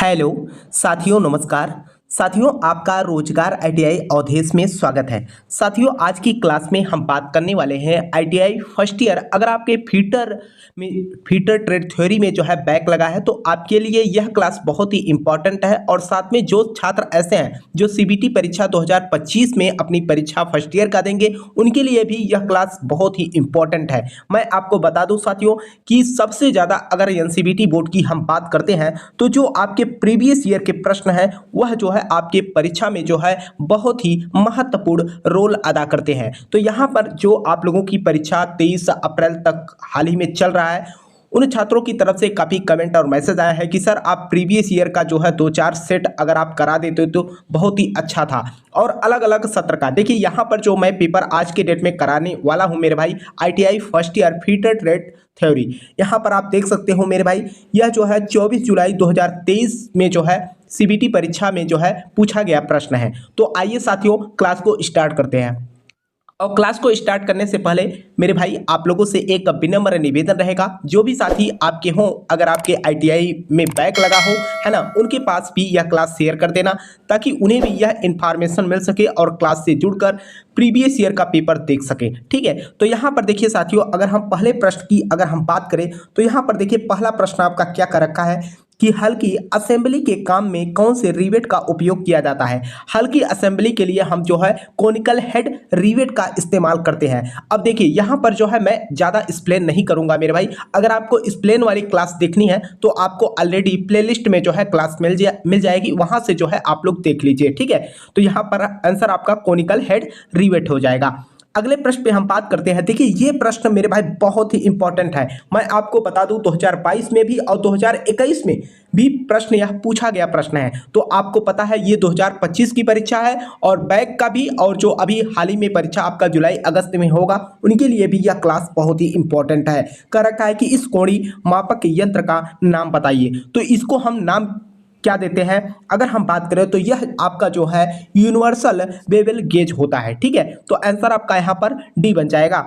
Hello साथियों, नमस्कार। साथियों, आपका रोजगार आईटीआई अवधेश में स्वागत है। साथियों, आज की क्लास में हम बात करने वाले हैं आईटीआई फर्स्ट ईयर। अगर आपके फीटर ट्रेड थ्योरी में जो है बैक लगा है तो आपके लिए यह क्लास बहुत ही इंपॉर्टेंट है। और साथ में जो छात्र ऐसे हैं जो सीबीटी परीक्षा 2025 में अपनी परीक्षा फर्स्ट ईयर का देंगे, उनके लिए भी यह क्लास बहुत ही इंपॉर्टेंट है। मैं आपको बता दूं साथियों कि सबसे ज़्यादा अगर एनसीबीटी बोर्ड की हम बात करते हैं तो जो आपके प्रीवियस ईयर के प्रश्न हैं वह जो है आपके परीक्षा में जो है बहुत ही महत्वपूर्ण रोल अदा करते हैं। तो यहाँ पर जो आप लोगों की परीक्षा 23 अप्रैल तक हाल ही में चल रहा है, उन छात्रों की तरफ से काफ़ी कमेंट और मैसेज आया है कि सर आप प्रीवियस ईयर का जो है 2-4 सेट अगर आप करा देते तो बहुत ही अच्छा था। और अलग अलग सत्र का देखिए, यहाँ पर जो मैं पेपर आज के डेट में कराने वाला हूँ मेरे भाई, ITI first year fitter trade theory, यहाँ पर आप देख सकते हो मेरे भाई, यह जो है 24 जुलाई 2023 में जो है सीबीटी परीक्षा में जो है पूछा गया प्रश्न है। तो आइए साथियों, क्लास को स्टार्ट करते हैं। और क्लास को स्टार्ट करने से पहले मेरे भाई आप लोगों से एक विनम्र निवेदन रहेगा, जो भी साथी आपके हों, अगर आपके आईटीआई में बैक लगा हो है ना, उनके पास भी यह क्लास शेयर कर देना ताकि उन्हें भी यह इन्फॉर्मेशन मिल सके और क्लास से जुड़कर प्रीवियस ईयर का पेपर देख सके। ठीक है, तो यहाँ पर देखिए साथियों, अगर हम पहले प्रश्न की अगर हम बात करें तो यहाँ पर देखिए पहला प्रश्न आपका क्या कर रखा है कि हल्की असेंबली के काम में कौन से रिवेट का उपयोग किया जाता है। हल्की असेंबली के लिए हम जो है कोनिकल हेड रिवेट का इस्तेमाल करते हैं। अब देखिए यहाँ पर जो है मैं ज़्यादा एक्सप्लेन नहीं करूंगा मेरे भाई, अगर आपको एक्सप्लेन वाली क्लास देखनी है तो आपको ऑलरेडी प्लेलिस्ट में जो है क्लास मिल जाएगी, वहां से जो है आप लोग देख लीजिए। ठीक है, तो यहाँ पर आंसर आपका कोनिकल हेड रिवेट हो जाएगा। अगले प्रश्न पे हम बात करते हैं। देखिए ये प्रश्न मेरे भाई बहुत ही इंपॉर्टेंट है। मैं आपको बता दूं 2022 में भी और 2021 में भी प्रश्न यह पूछा गया प्रश्न है। तो आपको पता है ये 2025 की परीक्षा है और बैक का भी, और जो अभी हाल ही में परीक्षा आपका जुलाई अगस्त में होगा उनके लिए भी यह क्लास बहुत ही इंपॉर्टेंट है। कह रखा है कि इस कोणीय मापक यंत्र का नाम बताइए। तो इसको हम नाम क्या देते हैं, अगर हम बात करें तो यह आपका जो है यूनिवर्सल बेवल गेज होता है। ठीक है, तो आंसर आपका यहाँ पर डी बन जाएगा।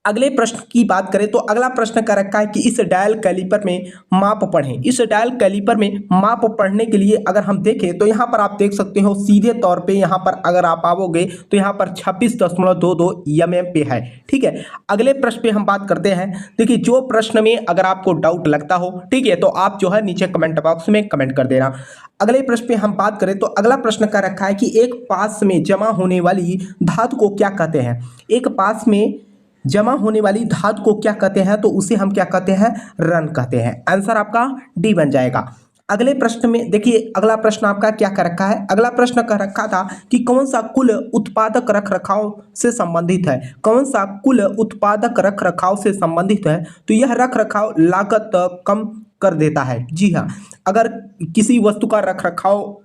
अगले प्रश्न की बात करें तो अगला प्रश्न कर रखा है कि इस डायल कैलिपर में माप पढ़ें। इस डायल कैलिपर में माप पढ़ने के लिए अगर हम देखें तो यहाँ पर आप देख सकते हो सीधे तौर पे यहाँ पर अगर आप आओगे तो यहाँ पर 26.22 mm पे है। ठीक है, अगले प्रश्न पे हम बात करते हैं। देखिए जो प्रश्न में अगर आपको डाउट लगता हो, ठीक है, तो आप जो है नीचे कमेंट बॉक्स में कमेंट कर देना। अगले प्रश्न पे हम बात करें तो अगला प्रश्न का रखा है कि एक पास में जमा होने वाली धातु को क्या कहते हैं। एक पास में जमा होने वाली धातु को क्या कहते हैं, तो उसे हम क्या कहते हैं, रन कहते हैं। आंसर आपका डी बन जाएगा। अगले प्रश्न में देखिए, अगला प्रश्न आपका क्या कर रखा है। अगला प्रश्न कर रखा था कि कौन सा कुल उत्पादक रख रखाव से संबंधित है। कौन सा कुल उत्पादक रख रखाव से संबंधित है, तो यह रख रखाव लागत कम कर देता है। जी हाँ, अगर किसी वस्तु का रख रखाव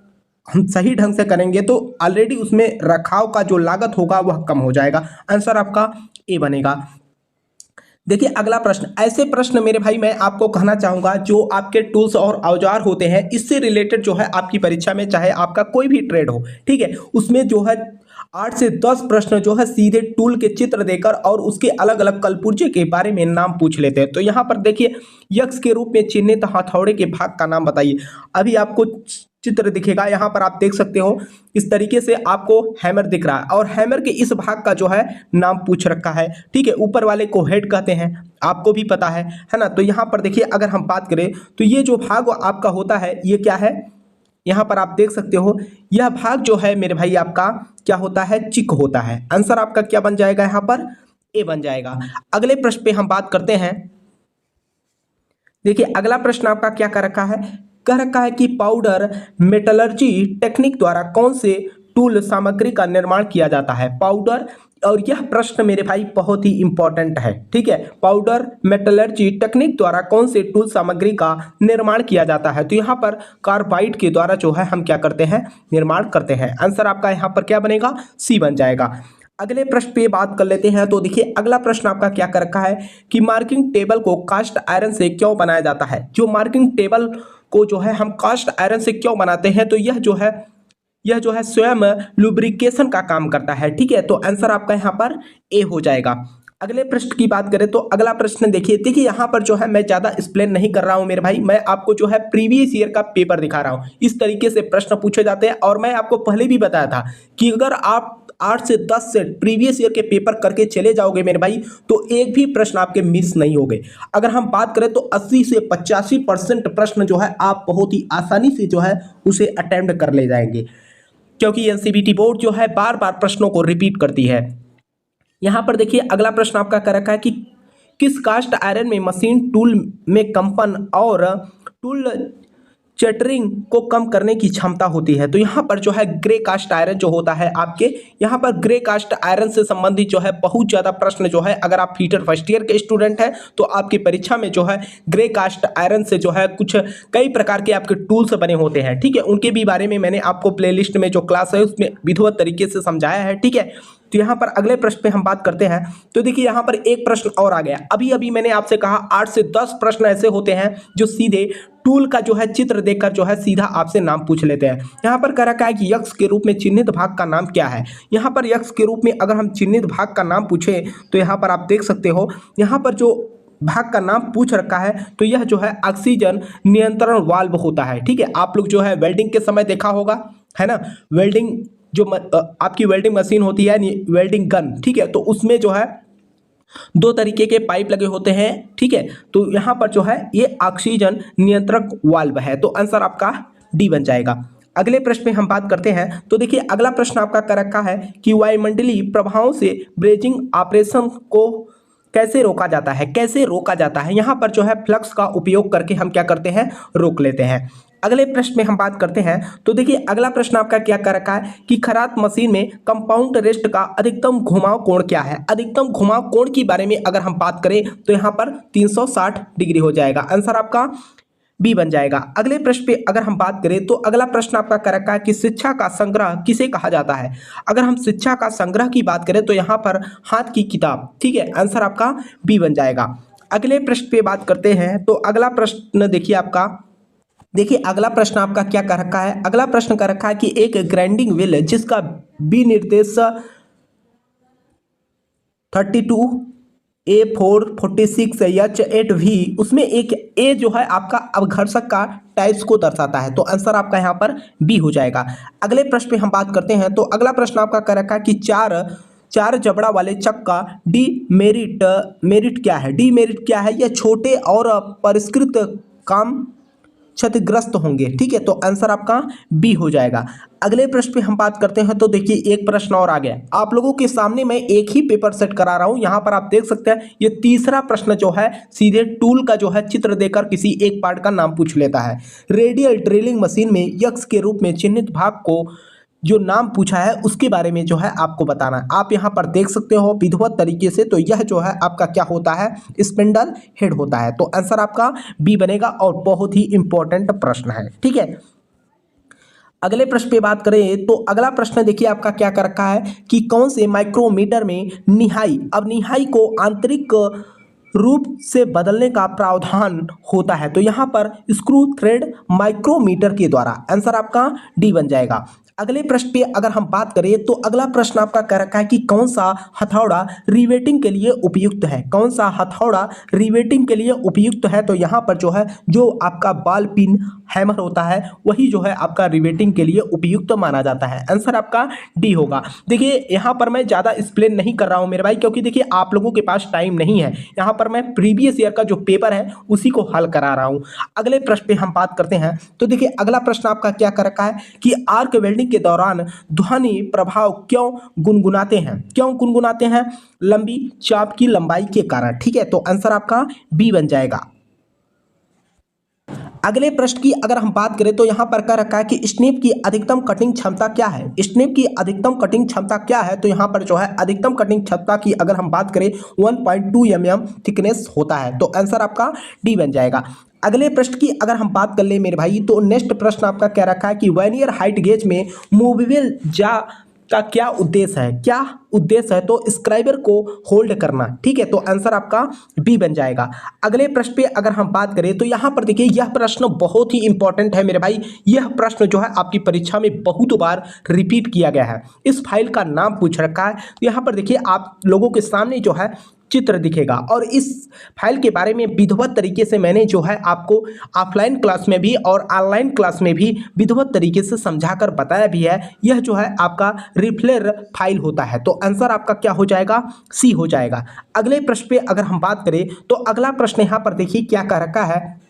हम सही ढंग से करेंगे तो ऑलरेडी उसमें रखाव का जो लागत होगा वह कम हो जाएगा। आंसर आपका ए बनेगा। देखिए अगला प्रश्न, ऐसे प्रश्न मेरे भाई मैं आपको कहना चाहूंगा जो आपके टूल्स और औजार होते हैं इससे रिलेटेड जो है आपकी परीक्षा में, चाहे आपका कोई भी ट्रेड हो, ठीक है, उसमें जो है 8 से 10 प्रश्न जो है सीधे टूल के चित्र देकर और उसके अलग अलग कलपुर्जे के बारे में नाम पूछ लेते हैं। तो यहाँ पर देखिए यक्ष के रूप में चिन्हित हथौड़े के भाग का नाम बताइए। अभी आपको चित्र दिखेगा, यहाँ पर आप देख सकते हो इस तरीके से आपको हैमर दिख रहा है और हैमर के इस भाग का जो है नाम पूछ रखा है। ठीक है, ऊपर वाले को हेड कहते हैं, आपको भी पता है ना। तो यहाँ पर देखिए अगर हम बात करें तो ये जो भाग आपका होता है ये क्या है, यहाँ पर आप देख सकते हो यह भाग जो है मेरे भाई आपका क्या होता है, चिक होता है। आंसर आपका क्या बन जाएगा, यहाँ पर ए बन जाएगा। अगले प्रश्न पे हम बात करते हैं। देखिए अगला प्रश्न आपका क्या कर रखा है, कह रखा है कि पाउडर मेटलर्जी टेक्निक द्वारा कौन से टूल सामग्री का निर्माण किया जाता है। पाउडर, और यह प्रश्न मेरे भाई बहुत ही इंपॉर्टेंट है। ठीक है, पाउडर मेटलर्जी टेक्निक द्वारा कौन से टूल सामग्री का निर्माण किया जाता है, तो यहाँ पर कार्बाइड के द्वारा जो है हम क्या करते हैं, निर्माण करते हैं। आंसर आपका यहाँ पर क्या बनेगा, सी बन जाएगा। अगले प्रश्न पे बात कर लेते हैं। तो देखिए अगला प्रश्न आपका क्या कर रखा है कि मार्किंग टेबल को कास्ट आयरन से क्यों बनाया जाता है। जो मार्किंग टेबल को जो है हम कास्ट आयरन से क्यों बनाते हैं, तो यह जो है स्वयं लुब्रिकेशन का काम करता है। ठीक है, तो आंसर आपका यहाँ पर ए हो जाएगा। अगले प्रश्न की बात करें तो अगला प्रश्न देखिए यहाँ पर जो है मैं ज़्यादा एक्सप्लेन नहीं कर रहा हूँ मेरे भाई, मैं आपको जो है प्रीवियस ईयर का पेपर दिखा रहा हूँ। इस तरीके से प्रश्न पूछे जाते हैं और मैं आपको पहले भी बताया था कि अगर आप 8 से 10 सेट प्रीवियस ईयर के पेपर करके चले जाओगे मेरे भाई तो एक भी प्रश्न आपके मिस नहीं होंगे। अगर हम बात करें तो 80 से 85% प्रश्न जो है आप बहुत ही आसानी से जो है उसे अटेम्प्ट कर ले जाएंगे, क्योंकि एनसीईआरटी बोर्ड जो है बार बार प्रश्नों को रिपीट करती है। यहाँ पर देखिए अगला प्रश्न आपका कर रखा है कि किस कास्ट आयरन में मशीन टूल में कंपन और टूल चटरिंग को कम करने की क्षमता होती है। तो यहाँ पर जो है ग्रे कास्ट आयरन जो होता है आपके यहाँ पर ग्रे कास्ट आयरन से संबंधित जो है बहुत ज़्यादा प्रश्न जो है, अगर आप फीटर फर्स्ट ईयर के स्टूडेंट हैं तो आपकी परीक्षा में जो है ग्रे कास्ट आयरन से जो है कुछ कई प्रकार के आपके टूल्स बने होते हैं। ठीक है, उनके भी बारे में मैंने आपको प्लेलिस्ट में जो क्लास है उसमें विधिवत तरीके से समझाया है। ठीक है, तो यहाँ पर अगले प्रश्न पे हम बात करते हैं। तो देखिए यहाँ पर एक प्रश्न और आ गया। अभी अभी मैंने आपसे कहा 8 से 10 प्रश्न ऐसे होते हैं जो सीधे टूल का जो है चित्र देखकर जो है सीधा आपसे नाम पूछ लेते हैं। यहाँ पर कह रखा है कि यक्ष के रूप में चिन्हित भाग का नाम क्या है। यहाँ पर यक्ष के रूप में अगर हम चिन्हित भाग का नाम पूछे तो यहाँ पर आप देख सकते हो, यहाँ पर जो भाग का नाम पूछ रखा है तो यह जो है ऑक्सीजन नियंत्रण वाल्व होता है। ठीक है, आप लोग जो है वेल्डिंग के समय देखा होगा, है ना, वेल्डिंग जो आपकी वेल्डिंग मशीन होती है वेल्डिंग गन, ठीक है, तो उसमें जो है 2 तरीके के पाइप लगे होते हैं। ठीक है, तो यहाँ पर जो है ये ऑक्सीजन नियंत्रक वाल्व है, तो आंसर आपका डी बन जाएगा। अगले प्रश्न में हम बात करते हैं। तो देखिए अगला प्रश्न आपका कर रखा है कि वायुमंडलीय प्रभावों से ब्रेजिंग ऑपरेशन को कैसे रोका जाता है, कैसे रोका जाता है। यहाँ पर जो है फ्लक्स का उपयोग करके हम क्या करते हैं, रोक लेते हैं। अगले प्रश्न में हम बात करते हैं। तो देखिए अगला प्रश्न आपका क्या कर रखा है कि खराद मशीन में कंपाउंड रेस्ट का अधिकतम घुमाव कोण क्या है। अधिकतम घुमाव कोण के बारे में अगर हम बात करें तो यहाँ पर 360 डिग्री हो जाएगा, आंसर आपका बी बन जाएगा। अगले प्रश्न पे अगर हम बात करें तो अगला प्रश्न आपका कर रखा है कि शिक्षा का संग्रह किसे कहा जाता है। अगर हम शिक्षा का संग्रह की बात करें तो यहाँ पर हाथ की किताब, ठीक है, आंसर आपका बी बन जाएगा। अगले प्रश्न पे बात करते हैं। तो अगला प्रश्न देखिए अगला प्रश्न आपका क्या कर रखा है। अगला प्रश्न कर रखा है कि एक ग्राइंडिंग व्हील जिसका विनिर्देश 32A4 46 H8V उसमें एक ए जो है आपका अवघर्षक का टाइप्स को दर्शाता है, तो आंसर आपका यहाँ पर बी हो जाएगा। अगले प्रश्न पे हम बात करते हैं। तो अगला प्रश्न आपका कर रखा है कि चार जबड़ा वाले चक का मेरिट क्या है। मेरिट क्या है, यह छोटे और परिष्कृत काम क्षतिग्रस्त होंगे। ठीक है, तो आंसर आपका बी हो जाएगा। अगले प्रश्न पे हम बात करते हैं। तो देखिए एक प्रश्न और आ गया। आप लोगों के सामने मैं एक ही पेपर सेट करा रहा हूं, यहां पर आप देख सकते हैं ये तीसरा प्रश्न जो है सीधे टूल का जो है चित्र देकर किसी एक पार्ट का नाम पूछ लेता है। रेडियल ड्रिलिंग मशीन में यक्ष के रूप में चिन्हित भाग को जो नाम पूछा है उसके बारे में जो है आपको बताना है। आप यहाँ पर देख सकते हो विधिवत तरीके से, तो यह जो है आपका क्या होता है, स्पिंडल हेड होता है, तो आंसर आपका बी बनेगा और बहुत ही इंपॉर्टेंट प्रश्न है। ठीक है, अगले प्रश्न पे बात करें तो अगला प्रश्न देखिए आपका क्या कर रखा है कि कौन से माइक्रोमीटर में निहाई, अब निहाई को आंतरिक रूप से बदलने का प्रावधान होता है। तो यहाँ पर स्क्रू थ्रेड माइक्रोमीटर के द्वारा, आंसर आपका डी बन जाएगा। अगले प्रश्न पे अगर हम बात करें तो अगला प्रश्न आपका कह रखा है कि कौन सा हथौड़ा रिवेटिंग के लिए उपयुक्त है। कौन सा हथौड़ा रिवेटिंग के लिए उपयुक्त है, तो यहाँ पर जो है जो आपका बॉल पिन हैमर होता है वही जो है आपका रिवेटिंग के लिए उपयुक्त माना जाता है, आंसर आपका डी होगा। देखिए यहाँ पर मैं ज़्यादा एक्सप्लेन नहीं कर रहा हूँ मेरे भाई, क्योंकि देखिए आप लोगों के पास टाइम नहीं है। यहाँ पर मैं प्रीवियस ईयर का जो पेपर है उसी को हल करा रहा हूँ। अगले प्रश्न पे हम बात करते हैं। तो देखिए अगला प्रश्न आपका क्या कर रखा है कि आर्क वेल्डिंग के दौरान ध्वनि प्रभाव क्यों गुनगुनाते हैं, लंबी चाप की लंबाई के कारण। ठीक है, तो आंसर आपका बी बन जाएगा। अगले प्रश्न की अगर हम बात करें तो यहां पर कह रखा है कि स्नेप की अधिकतम कटिंग क्षमता क्या है। स्नेप की अधिकतम कटिंग क्षमता क्या है, तो यहां पर जो है अधिकतम कटिंग क्षमता की अगर हम बात करें 1.2 mm थिकनेस होता है, तो आंसर आपका डी बन जाएगा। अगले प्रश्न की अगर हम बात कर ले मेरे भाई तो नेक्स्ट प्रश्न आपका क्या रखा है कि वर्नियर हाइट गेज में मूवेबल जा का क्या उद्देश्य है, तो स्क्राइबर को होल्ड करना। ठीक है, तो आंसर आपका बी बन जाएगा। अगले प्रश्न पे अगर हम बात करें तो यहाँ पर देखिए यह प्रश्न बहुत ही इंपॉर्टेंट है मेरे भाई। यह प्रश्न जो है आपकी परीक्षा में बहुत बार रिपीट किया गया है। इस फाइल का नाम पूछ रखा है। यहाँ पर देखिए आप लोगों के सामने जो है चित्र दिखेगा। और इस फाइल के बारे में विधिवत तरीके से मैंने जो है आपको ऑफलाइन क्लास में भी और ऑनलाइन क्लास में भी विधिवत तरीके से समझाकर बताया भी है। यह जो है आपका रिफ्लेर फाइल होता है। तो आंसर आपका क्या हो जाएगा, सी हो जाएगा। अगले प्रश्न पे अगर हम बात करें तो अगला प्रश्न यहाँ पर देखिए क्या कह रखा है,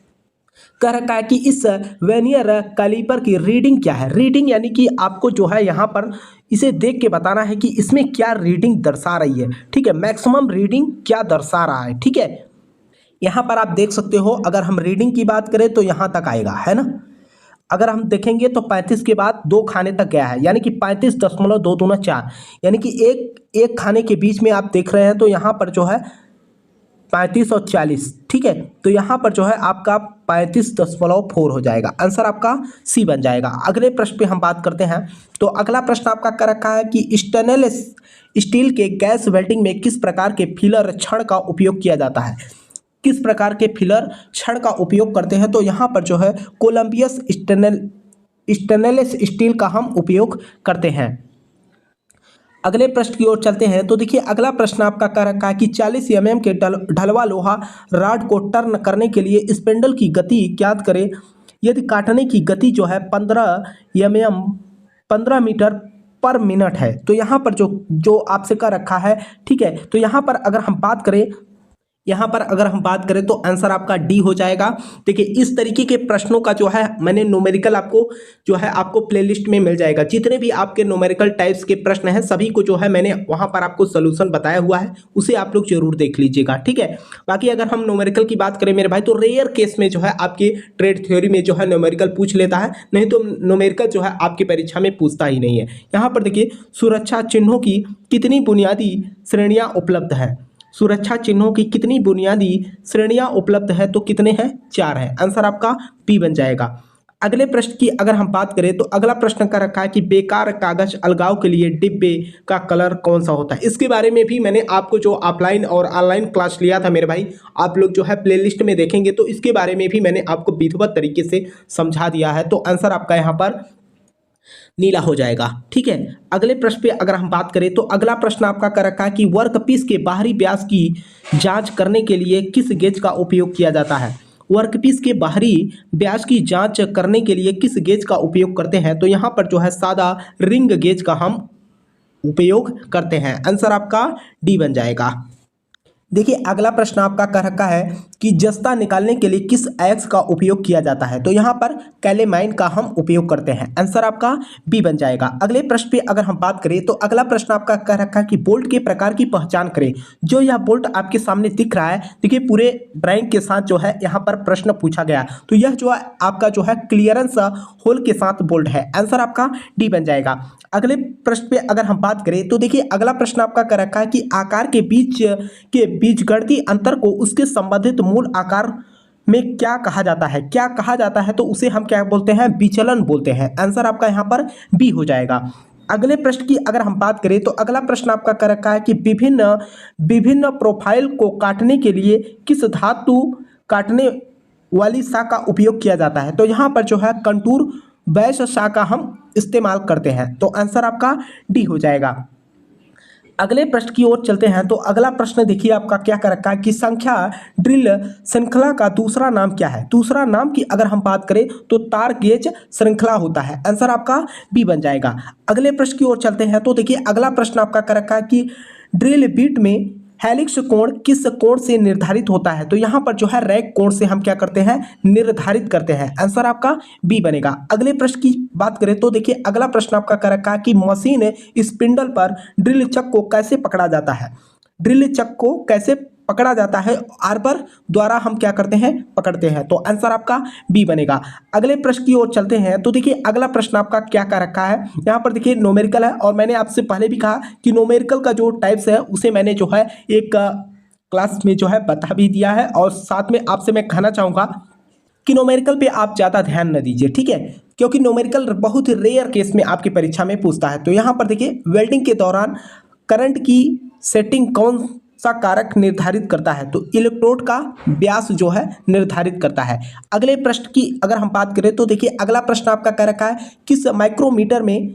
कह रखा है कि इस वेनियर कैलिपर की रीडिंग क्या है। रीडिंग यानी कि आपको जो है यहाँ पर इसे देख के बताना है कि इसमें क्या रीडिंग दर्शा रही है। ठीक है, मैक्सिमम रीडिंग क्या दर्शा रहा है। ठीक है, यहाँ पर आप देख सकते हो, अगर हम रीडिंग की बात करें तो यहाँ तक आएगा, है ना। अगर हम देखेंगे तो 35 के बाद 2 खाने तक गया है, यानी कि 35.2 दूना 4, यानी कि एक खाने के बीच में आप देख रहे हैं। तो यहाँ पर जो है 35 और 40, ठीक है, तो यहाँ पर जो है आपका 35.4 हो जाएगा। आंसर आपका सी बन जाएगा। अगले प्रश्न पे हम बात करते हैं। तो अगला प्रश्न आपका कर रखा है कि स्टेनलेस स्टील के गैस वेल्डिंग में किस प्रकार के फिलर छड़ का उपयोग किया जाता है। किस प्रकार के फिलर छड़ का उपयोग करते हैं। तो यहाँ पर जो है कोलंबियस स्टेनलेस स्टील का हम उपयोग करते हैं। अगले प्रश्न की ओर चलते हैं। तो देखिए अगला प्रश्न आपका कह रखा है कि 40 mm के ढलवा लोहा रॉड को टर्न करने के लिए स्पिंडल की गति ज्ञात करें यदि काटने की गति जो है 15 मीटर पर मिनट है। तो यहाँ पर जो आपसे कह रखा है, ठीक है, तो यहाँ पर अगर हम बात करें तो आंसर आपका डी हो जाएगा। देखिए इस तरीके के प्रश्नों का जो है मैंने न्यूमेरिकल आपको प्लेलिस्ट में मिल जाएगा। जितने भी आपके न्यूमेरिकल टाइप्स के प्रश्न हैं सभी को जो है मैंने वहां पर आपको सोल्यूशन बताया हुआ है, उसे आप लोग जरूर देख लीजिएगा। ठीक है, बाकी अगर हम न्यूमेरिकल की बात करें मेरे भाई, तो रेयर केस में जो है आपकी ट्रेड थ्योरी में जो है न्यूमेरिकल पूछ लेता है, नहीं तो न्यूमेरिकल जो है आपकी परीक्षा में पूछता ही नहीं है। यहाँ पर देखिए सुरक्षा चिन्हों की कितनी बुनियादी श्रेणियां उपलब्ध है। सुरक्षा चिन्हों की कितनी बुनियादी श्रेणियां उपलब्ध है। तो कितने हैं, 4 हैं। आंसर आपका बी बन जाएगा। अगले प्रश्न की अगर हम बात करें तो अगला प्रश्न का रखा है कि बेकार कागज अलगाव के लिए डिब्बे का कलर कौन सा होता है। इसके बारे में भी मैंने आपको जो ऑफलाइन और ऑनलाइन क्लास लिया था मेरे भाई, आप लोग जो है प्लेलिस्ट में देखेंगे तो इसके बारे में भी मैंने आपको विधिवत तरीके से समझा दिया है। तो आंसर आपका यहाँ पर नीला हो जाएगा। ठीक है, अगले प्रश्न पे अगर हम बात करें तो अगला प्रश्न आपका कर रखा है कि वर्कपीस के बाहरी व्यास की जांच करने के लिए किस गेज का उपयोग किया जाता है। वर्कपीस के बाहरी व्यास की जांच करने के लिए किस गेज का उपयोग करते हैं। तो यहाँ पर जो है सादा रिंग गेज का हम उपयोग करते हैं। आंसर आपका डी बन जाएगा। देखिए अगला प्रश्न आपका कह रखा है कि जस्ता निकालने के लिए किस एक्स का उपयोग किया जाता है। तो यहाँ पर कैलेमाइन का हम उपयोग करते हैं। आंसर आपका बी बन जाएगा। अगले प्रश्न पे अगर हम बात करें तो अगला प्रश्न आपका कह रखा है कि बोल्ट के प्रकार की पहचान करें। जो यह बोल्ट आपके सामने दिख रहा है, देखिए पूरे ड्राइंग के साथ जो है यहाँ पर प्रश्न पूछा गया, तो यह जो है आपका जो है क्लियरेंस होल के साथ बोल्ट है। आंसर आपका डी बन जाएगा। अगले प्रश्न पे अगर हम बात करें तो देखिए अगला प्रश्न आपका कह रखा है कि आकार के बीजगणितीय अंतर को उसके संबंधित मूल आकार में क्या कहा जाता है। क्या कहा जाता है, तो उसे हम क्या बोलते हैं, विचलन बोलते हैं। आंसर आपका यहाँ पर बी हो जाएगा। अगले प्रश्न की अगर हम बात करें तो अगला प्रश्न आपका कह रखा है कि विभिन्न प्रोफाइल को काटने के लिए किस धातु काटने वाली शाह का उपयोग किया जाता है। तो यहाँ पर जो है कंटूर वैश शाह का हम इस्तेमाल करते हैं। तो आंसर आपका डी हो जाएगा। अगले प्रश्न की ओर चलते हैं। तो अगला प्रश्न देखिए आपका क्या कर रखा है कि संख्या ड्रिल श्रृंखला का दूसरा नाम क्या है। दूसरा नाम की अगर हम बात करें तो तार गेज श्रृंखला होता है। आंसर आपका बी बन जाएगा। अगले प्रश्न की ओर चलते हैं। तो देखिए अगला प्रश्न आपका कर रखा है कि ड्रिल बीट में हेलिक्स कोण किस कोण से निर्धारित होता है। तो यहाँ पर जो है रैक कोण से हम क्या करते हैं, निर्धारित करते हैं। आंसर आपका बी बनेगा। अगले प्रश्न की बात करें तो देखिए अगला प्रश्न आपका कर रखा है कि मशीन स्पिंडल पर ड्रिल चक को कैसे पकड़ा जाता है। ड्रिल चक को कैसे पकड़ा जाता है, आर्बर द्वारा हम क्या करते हैं, पकड़ते हैं। तो आंसर आपका बी बनेगा। अगले प्रश्न की ओर चलते हैं। तो देखिए अगला प्रश्न आपका क्या कर रखा है, यहाँ पर देखिए न्यूमेरिकल है और मैंने आपसे पहले भी कहा कि न्यूमेरिकल का जो टाइप्स है उसे मैंने जो है एक क्लास में जो है बता भी दिया है। और साथ में आपसे मैं कहना चाहूँगा कि न्यूमेरिकल पे आप ज़्यादा ध्यान न दीजिए, ठीक है, क्योंकि न्यूमेरिकल बहुत ही रेयर केस में आपकी परीक्षा में पूछता है। तो यहाँ पर देखिए वेल्डिंग के दौरान करंट की सेटिंग कौन सा कारक निर्धारित करता है। तो इलेक्ट्रोड का व्यास जो है निर्धारित करता है। अगले प्रश्न की अगर हम बात करें तो देखिए अगला प्रश्न आपका कह रखा है किस माइक्रोमीटर में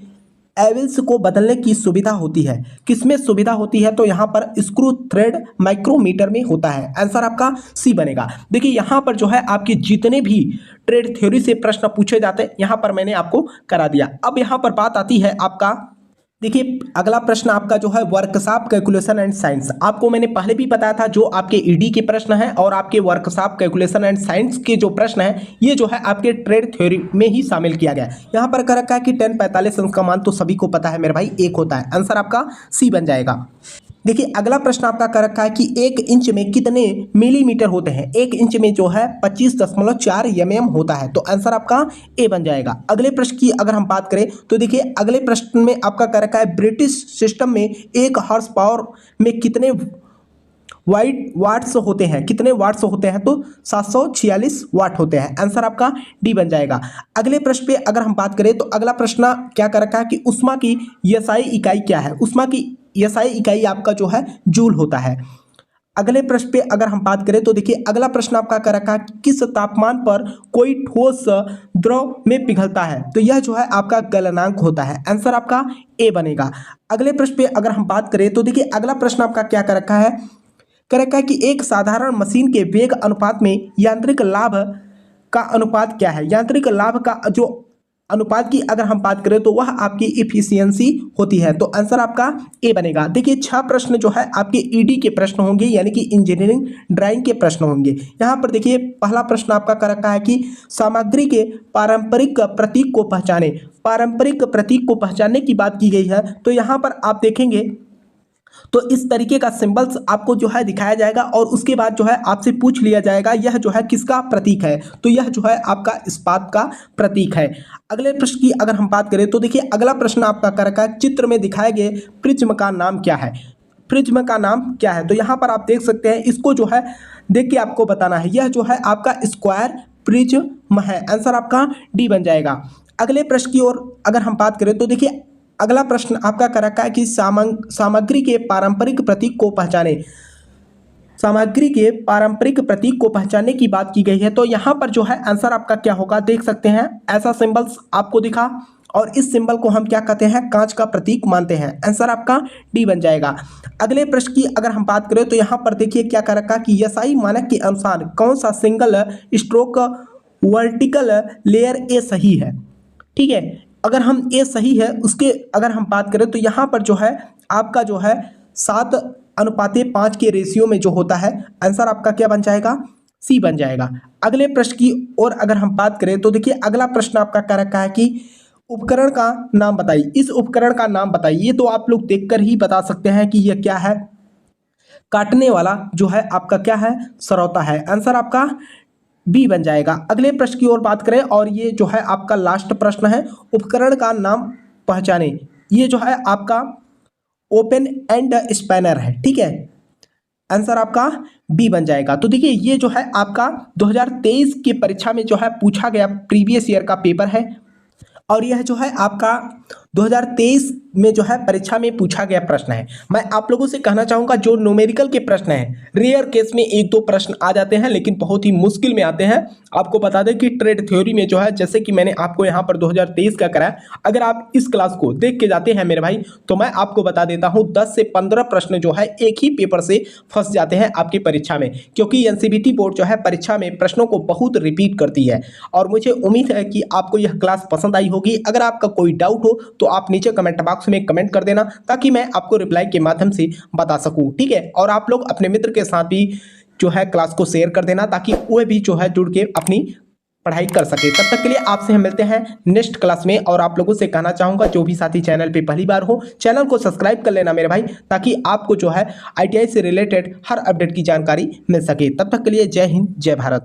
एविल्स को बदलने की सुविधा होती है। किसमें सुविधा होती है? तो यहाँ पर स्क्रू थ्रेड माइक्रोमीटर में होता है। आंसर आपका सी बनेगा। देखिए यहाँ पर जो है आपके जितने भी ट्रेड थ्योरी से प्रश्न पूछे जाते हैं यहाँ पर मैंने आपको करा दिया। अब यहाँ पर बात आती है आपका, देखिए अगला प्रश्न आपका जो है वर्कशॉप कैलकुलेशन एंड साइंस। आपको मैंने पहले भी बताया था जो आपके ईडी के प्रश्न हैं और आपके वर्कशॉप कैलकुलेशन एंड साइंस के जो प्रश्न हैं ये जो है आपके ट्रेड थ्योरी में ही शामिल किया गया। यहाँ पर कर रखा है कि 1045 अंश का मान तो सभी को पता है मेरे भाई, 1 होता है। आंसर आपका सी बन जाएगा। देखिए अगला प्रश्न आपका कर रखा है कि 1 इंच में कितने मिलीमीटर होते हैं? 1 इंच में जो है 25.4 mm होता है। तो आंसर आपका ए बन जाएगा। अगले प्रश्न की अगर हम बात करें तो देखिए अगले प्रश्न में आपका कर रखा है ब्रिटिश सिस्टम में 1 हॉर्स पावर में कितने वाट्स होते हैं? कितने वाट्स होते हैं? तो 746 वाट होते हैं। आंसर आपका डी बन जाएगा। अगले प्रश्न पे अगर हम बात करें तो अगला प्रश्न क्या कर रखा है कि उष्मा की एसआई इकाई क्या है? उष्मा की एसआई इकाई आपका जो है जूल होता है। अगले प्रश्न पे अगर हम बात करें तो देखिए अगला प्रश्न आपका कर रखा है किस तापमान पर कोई ठोस द्रव में पिघलता है? तो यह जो है आपका गलनांक होता है। आंसर आपका ए बनेगा। अगले प्रश्न पे अगर हम बात करें तो देखिए अगला प्रश्न आपका क्या कर रखा है कि एक साधारण मशीन के वेग अनुपात में यांत्रिक लाभ का अनुपात क्या है? यांत्रिक लाभ का जो अनुपात की अगर हम बात करें तो वह आपकी इफिशियंसी होती है। तो आंसर आपका ए बनेगा। देखिए 6 प्रश्न जो है आपके ईडी के प्रश्न होंगे यानी कि इंजीनियरिंग ड्राइंग के प्रश्न होंगे। यहाँ पर देखिए पहला प्रश्न आपका कर रखा है कि सामग्री के पारंपरिक प्रतीक को पहचाने। पारंपरिक प्रतीक को पहचानने की बात की गई है तो यहाँ पर आप देखेंगे तो इस तरीके का सिंबल्स आपको जो है दिखाया जाएगा और उसके बाद जो है आपसे पूछ लिया जाएगा यह जो है किसका प्रतीक है? तो यह जो है आपका इस्पात का प्रतीक है। अगले प्रश्न की अगर हम बात करें तो देखिए अगला प्रश्न आपका कर रखा है चित्र में दिखाए गए प्रिज्म का नाम क्या है? प्रिज्म का नाम क्या है? तो यहाँ पर आप देख सकते हैं, इसको जो है देख के आपको बताना है। यह जो है आपका स्क्वायर प्रिज्म है। आंसर आपका डी बन जाएगा। अगले प्रश्न की ओर अगर हम बात करें तो देखिए अगला प्रश्न आपका कर रखा है कि सामग्री के पारंपरिक प्रतीक को पहचाने। सामग्री के पारंपरिक प्रतीक को पहचानने की बात की गई है तो यहाँ पर जो है आंसर आपका क्या होगा देख सकते हैं। ऐसा सिंबल्स आपको दिखा और इस सिंबल को हम क्या कहते हैं? कांच का प्रतीक मानते हैं। आंसर आपका डी बन जाएगा। अगले प्रश्न की अगर हम बात करें तो यहाँ पर देखिए क्या कर रखा कि एसआई मानक के अनुसार कौन सा single stroke vertical layer A सही है? ठीक है, अगर हम ए सही है उसके अगर हम बात करें तो यहाँ पर जो है आपका जो है 7:5 के रेशियो में जो होता है आंसर आपका क्या बन जाएगा? सी बन जाएगा। अगले प्रश्न की और अगर हम बात करें तो देखिए अगला प्रश्न आपका क्या रखा है कि उपकरण का नाम बताइए। इस उपकरण का नाम बताइए। तो आप लोग देखकर ही बता सकते हैं कि यह क्या है। काटने वाला जो है आपका क्या है? सरौता है। आंसर आपका बी बन जाएगा। अगले प्रश्न की ओर बात करें और ये जो है आपका लास्ट प्रश्न है, उपकरण का नाम पहचाने। ये जो है आपका ओपन एंड स्पैनर है। ठीक है, आंसर आपका बी बन जाएगा। तो देखिए ये जो है आपका 2023 की परीक्षा में जो है पूछा गया प्रीवियस ईयर का पेपर है और यह जो है आपका 2023 में जो है परीक्षा में पूछा गया प्रश्न है। मैं आप लोगों से कहना चाहूँगा जो न्यूमेरिकल के प्रश्न हैं रेयर केस में 1-2 प्रश्न आ जाते हैं लेकिन बहुत ही मुश्किल में आते हैं। आपको बता दें कि ट्रेड थ्योरी में जो है जैसे कि मैंने आपको यहाँ पर 2023 का कराया, अगर आप इस क्लास को देख के जाते हैं मेरे भाई तो मैं आपको बता देता हूँ 10 से 15 प्रश्न जो है एक ही पेपर से फंस जाते हैं आपकी परीक्षा में, क्योंकि एनसीईआरटी बोर्ड जो है परीक्षा में प्रश्नों को बहुत रिपीट करती है। और मुझे उम्मीद है कि आपको यह क्लास पसंद आई होगी। अगर आपका कोई डाउट हो तो आप नीचे कमेंट बॉक्स में कमेंट कर देना ताकि मैं आपको रिप्लाई के माध्यम से बता सकूं। ठीक है, और आप लोग अपने मित्र के साथ भी जो है क्लास को शेयर कर देना ताकि वह भी जो है जुड़ के अपनी पढ़ाई कर सके। तब तक के लिए आपसे हम मिलते हैं नेक्स्ट क्लास में। और आप लोगों से कहना चाहूंगा जो भी साथी चैनल पे पहली बार हो चैनल को सब्सक्राइब कर लेना मेरे भाई, ताकि आपको जो है आईटीआई से रिलेटेड हर अपडेट की जानकारी मिल सके। तब तक के लिए जय हिंद जय भारत।